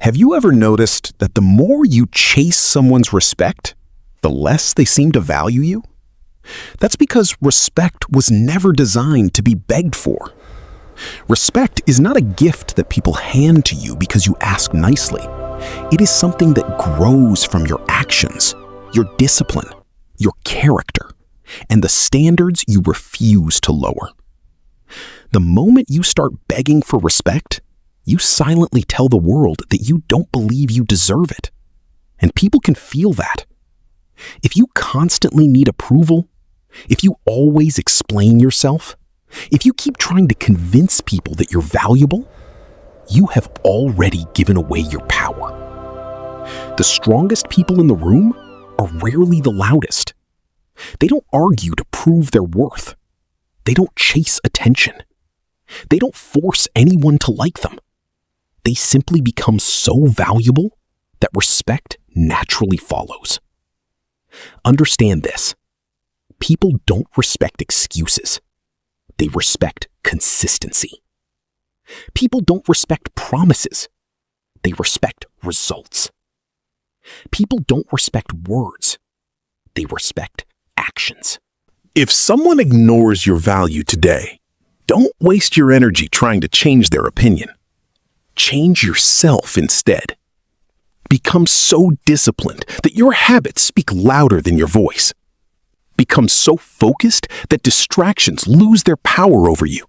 Have you ever noticed that the more you chase someone's respect, the less they seem to value you? That's because respect was never designed to be begged for. Respect is not a gift that people hand to you because you ask nicely. It is something that grows from your actions, your discipline, your character, and the standards you refuse to lower. The moment you start begging for respect, you silently tell the world that you don't believe you deserve it. And people can feel that. If you constantly need approval, if you always explain yourself, if you keep trying to convince people that you're valuable, you have already given away your power. The strongest people in the room are rarely the loudest. They don't argue to prove their worth. They don't chase attention. They don't force anyone to like them. They simply become so valuable that respect naturally follows. Understand this. People don't respect excuses. They respect consistency. People don't respect promises. They respect results. People don't respect words. They respect actions. If someone ignores your value today, don't waste your energy trying to change their opinion. Change yourself instead. Become so disciplined that your habits speak louder than your voice. Become so focused that distractions lose their power over you.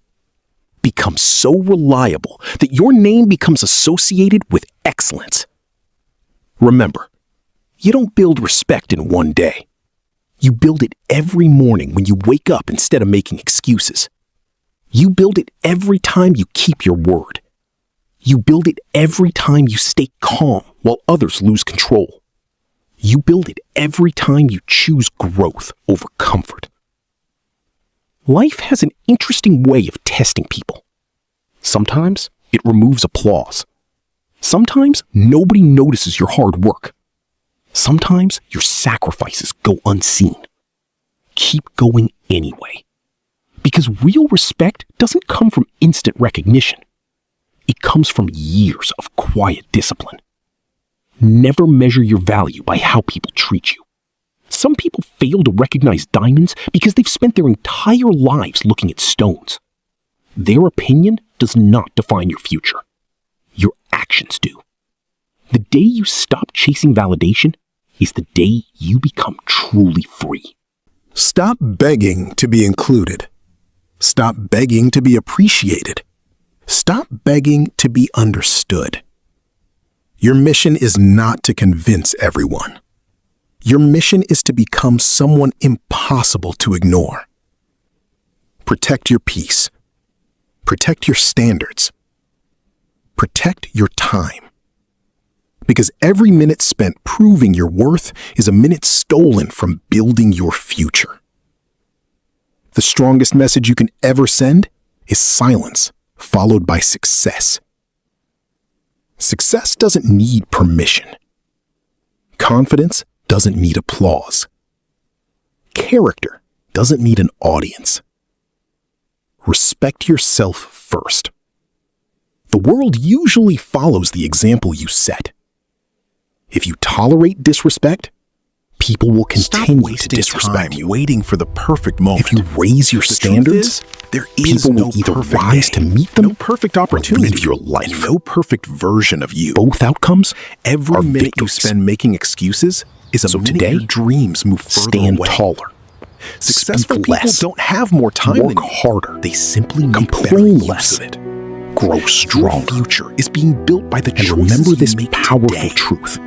Become so reliable that your name becomes associated with excellence. Remember, you don't build respect in one day. You build it every morning when you wake up instead of making excuses. You build it every time you keep your word. You build it every time you stay calm while others lose control. You build it every time you choose growth over comfort. Life has an interesting way of testing people. Sometimes it removes applause. Sometimes nobody notices your hard work. Sometimes your sacrifices go unseen. Keep going anyway. Because real respect doesn't come from instant recognition. It comes from years of quiet discipline. Never measure your value by how people treat you. Some people fail to recognize diamonds because they've spent their entire lives looking at stones. Their opinion does not define your future. Your actions do. The day you stop chasing validation is the day you become truly free. Stop begging to be included. Stop begging to be appreciated. Stop begging to be understood. Your mission is not to convince everyone. Your mission is to become someone impossible to ignore. Protect your peace. Protect your standards. Protect your time. Because every minute spent proving your worth is a minute stolen from building your future. The strongest message you can ever send is silence, followed by success. Success doesn't need permission. Confidence doesn't need applause. Character doesn't need an audience. Respect yourself first. The world usually follows the example you set. If you tolerate disrespect, people will continue to disrespect you. Waiting for the perfect moment. If you raise your standards, there is people no will either perfect rise day, to meet them no perfect or opportunity, live your life. no perfect version of you. Both outcomes Every are minute you victories. spend making excuses is a So minute today, your dreams move further Stand away. taller. Successful Speak people less. don't have more time Work than you. harder. They simply make better Complain use less. of it. Grow Your stronger. future is being built by the And choices remember you this make powerful today. truth.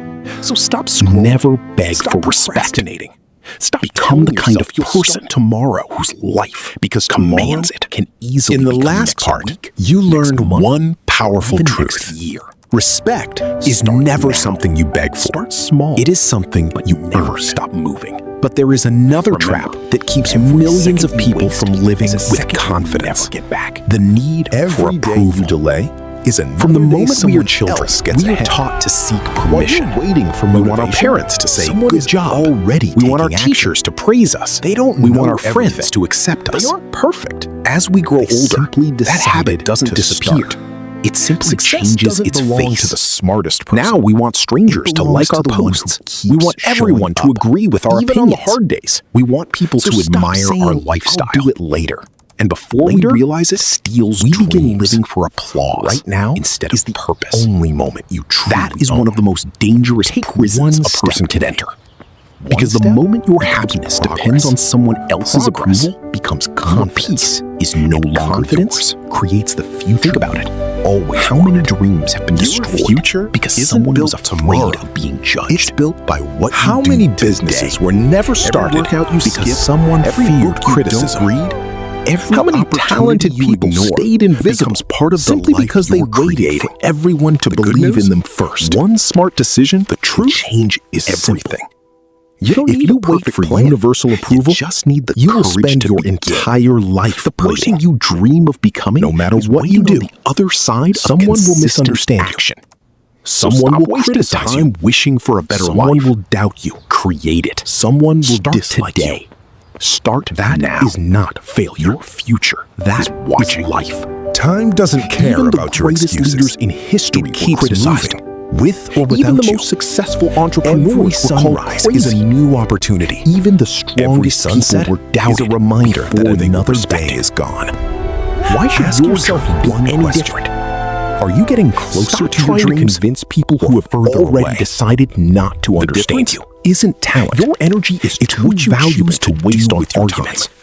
So stop scrolling. Never beg Stop for respect. procrastinating. Stop Become the telling kind of yourself you'll person start tomorrow whose life because commands tomorrow it. can easily In the become last next part, week, you next learned month, one powerful even truth. next year. Respect is Start never now. something you beg for. Start small. It is something but you never earn. stop moving. But there is another Remember, trap that keeps every millions of second you people waste from living is a with second you'll confidence. never get back. The need for Every day approval. you delay is another From the day moment we someone are children, else gets we are ahead. taught to seek While permission. you're waiting for We motivation, want our parents to say, someone good is job. already We want our taking action. teachers to praise us. They don't We know want our friends everything. to accept us. They aren't perfect. As we grow They older, simply that habit decided doesn't to disappear. start. It simply Success changes doesn't its belong face. to the smartest person. Now we want strangers It to belongs like our to the one who posts. keeps We want everyone to showing up, agree with our even opinions. on the hard days. We want people So to stop admire saying, our "I'll lifestyle. do it later." And before Later we realize it, steals we begin dreams. living for applause. Right now instead is of the purpose. only moment you truly That is own. one of the most dangerous prisons one a person step can today. enter. Because the step moment your becomes happiness progress. depends on someone else's Progress approval, becomes your confidence. peace is no longer Confidence yours. Creates the future. Think about it. Always. How many dreams have been Your destroyed future because isn't someone was built afraid tomorrow. of being judged? It's built by what How you do many today. businesses were never Every started workout you because skip, someone every feared book you criticism? don't read, every How many opportunity talented you people ignore stayed invisible becomes part of simply the life because they you're waited creating. for everyone to The good believe news? in them first? One smart decision, The truth change is everything. everything. You don't If need you a wait perfect for plan. universal approval, You just need the you will courage spend to your begin. entire life The person waiting. you dream of becoming, No matter is what waiting you do, on the other side of someone will consistent misunderstand you. action. Someone Stop will wasting criticize time you. wishing for a better Someone life. will doubt you. Create it. Someone will Start dislike today. you. Start that now. is not failure. Your future. That is watching life. Time doesn't care Even the about your greatest excuses. leaders in history It were keeps criticized. moving, with or without Even the you. most successful entrepreneurs Every were called sunrise crazy. is a new opportunity. Even the Every strongest sunset people were doubted is a reminder that before another they were day respected. is gone. Why should Ask your yourself journey be one any question. different? Are you getting closer Stop to your trying to dreams? convince people Or who have further already away? decided not to The understand difference you. isn't talent. Your energy is It's too what you valuable choose to to waste do on with your arguments. time.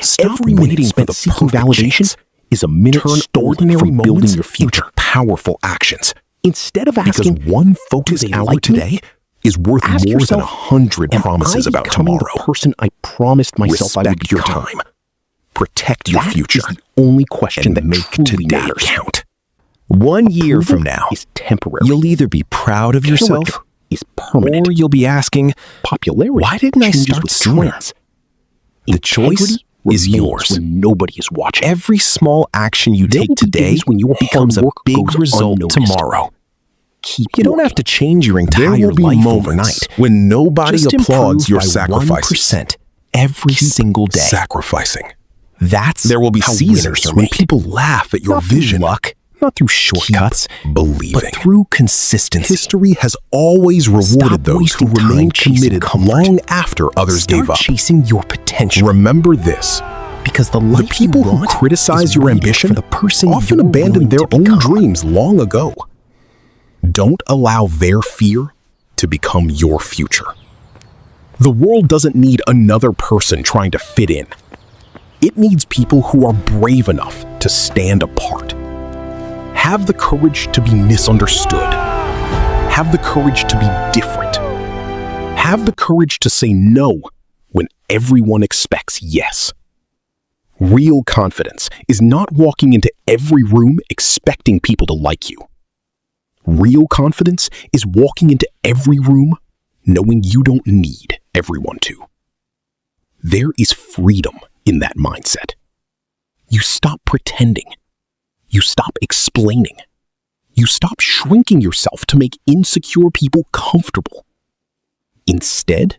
Stop Every minute waiting for spent the seeking perfect validation chance. is a minute Turn stolen ordinary from building moments your future. into powerful actions. Instead of Because asking, one "Do focused they hour like me?" today is worth Ask more yourself, than 100 "Am promises I about becoming tomorrow." the person I promised myself I would Respect your become? time. Protect your That future. is the only question And that make truly today matters. count. 1 year Approval from now, is temporary. you'll either be proud of yourself Character is permanent. or you'll be asking, Popularity why didn't I changes start with sooner? trends. The choice Integrity is remains yours. when nobody is watching. Every small action you There take will be today days when your becomes hard a work big goes result unnoticed. tomorrow. Keep You don't have to change your There entire will be life moments overnight. when nobody Just applauds improve your by sacrifices. 1% every single day. Sacrificing. That's There will be how seasons winners are when made. people laugh at your Not through vision. luck, not through shortcuts, Believing. but through consistency. History has always rewarded Stop those who wasting remain time chasing committed comfort. long after others Start gave up. chasing your potential. Remember this. Because the The life people you who want criticize is your waiting ambition for the person often you're abandoned willing their to own become. dreams long ago. Don't allow their fear to become your future. The world doesn't need another person trying to fit in. It needs people who are brave enough to stand apart. Have the courage to be misunderstood. Have the courage to be different. Have the courage to say no when everyone expects yes. Real confidence is not walking into every room expecting people to like you. Real confidence is walking into every room knowing you don't need everyone to. There is freedom in that mindset. You stop pretending. You stop explaining. You stop shrinking yourself to make insecure people comfortable. Instead,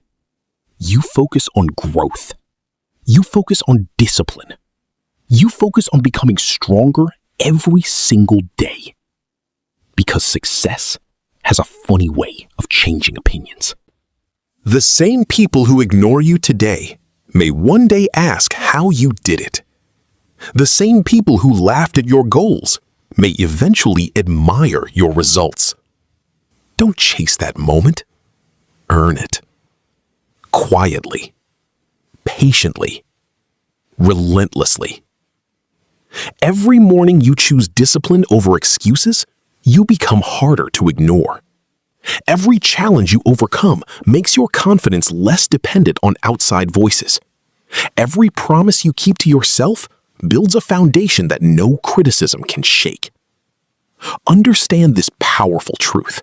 you focus on growth. You focus on discipline. You focus on becoming stronger every single day. Because success has a funny way of changing opinions. The same people who ignore you today may one day ask how you did it. The same people who laughed at your goals may eventually admire your results. Don't chase that moment. Earn it. Quietly. Patiently. Relentlessly. Every morning you choose discipline over excuses, you become harder to ignore. Every challenge you overcome makes your confidence less dependent on outside voices. Every promise you keep to yourself builds a foundation that no criticism can shake. Understand this powerful truth.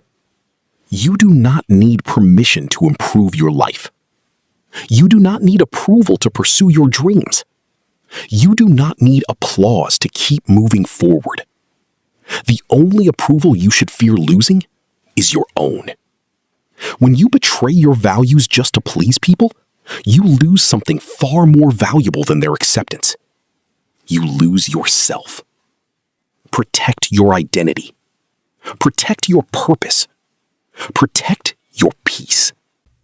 You do not need permission to improve your life. You do not need approval to pursue your dreams. You do not need applause to keep moving forward. The only approval you should fear losing is your own. When you betray your values just to please people, you lose something far more valuable than their acceptance. You lose yourself. protect your identity. Protect your purpose. Protect your peace.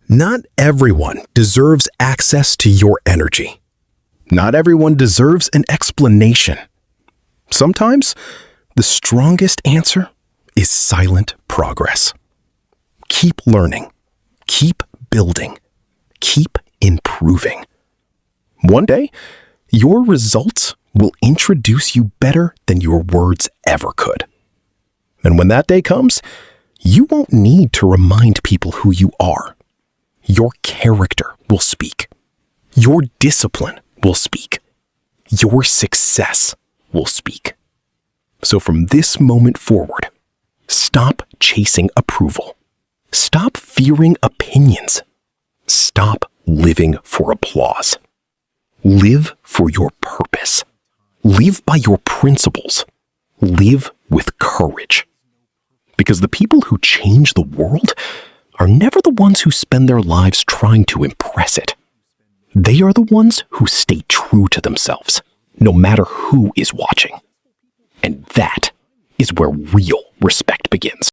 Not everyone deserves access to your energy. Not everyone deserves an explanation. Sometimes, the strongest answer is silent progress. Keep learning. Keep building. Keep improving. One day, your results will introduce you better than your words ever could. And when that day comes, you won't need to remind people who you are. Your character will speak. Your discipline will speak. Your success will speak. So from this moment forward, stop chasing approval. Stop fearing opinions. Stop living for applause. Live for your purpose. Live by your principles. Live with courage. Because the people who change the world are never the ones who spend their lives trying to impress it. They are the ones who stay true to themselves, no matter who is watching. And that is where real respect begins.